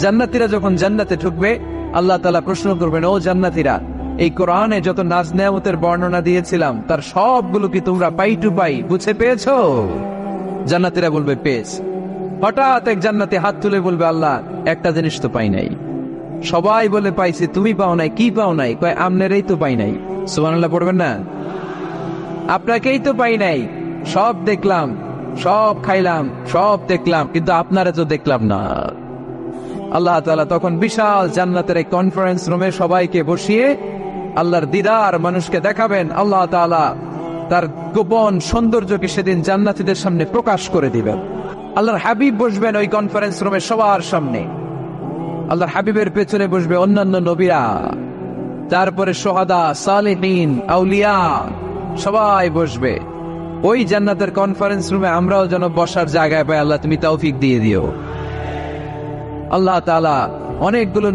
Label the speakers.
Speaker 1: জান্নাতীরা যখন জান্নাতে ঢুকবে, আল্লাহ তাআলা প্রশ্ন করবেন, ও জান্নাতীরা, এই কোরআনে যত নাজ নেয়ামতের বর্ণনা দিয়েছিলাম তার সবগুলো কি তোমরা পাই টু পাই বুঝে পেয়েছো? জান্নাতীরা বলবে পেয়েছি। হঠাৎ এক জান্নাতি হাত তুলে বলবে, আল্লাহ একটা জিনিস তো পাই নাই। সবাই বলে পাইছি, তুমি পাও নাই। কি পাও নাই? কয় আমনেরই তো পাই নাই। সুবহানাল্লাহ পড়বেন না? আপনাকেই তো পাই নাই। সব দেখলাম, সব খাইলাম, সব দেখলাম, কিন্তু আপনারা তো দেখলাম না। আল্লাহ তাআলা তখন বিশাল জান্নাতের এক কনফারেন্স রুমে সবাইকে বসিয়ে আল্লাহর দিদার মানুষকে দেখাবেন। আল্লাহ তাআলা তার গোপন সৌন্দর্যকে সেদিন জান্নাতীদের সামনে প্রকাশ করে দিবেন। আল্লাহর হাবিব বসবেন ওই কনফারেন্স রুমে সবার সামনে। আল্লাহর হাবিবের পেছনে বসবে অন্যান্য নবীরা, তারপরে সোহাদা, সালেহিন, আউলিয়া সবাই বসবে। ওই জান্নাতের কনফারেন্স রুমে আমরাও যেন বসার জায়গায় পাই, আল্লাহ তুমি তৌফিক দিয়ে দিও। আল্লাহ তাআলা অনেকগুলো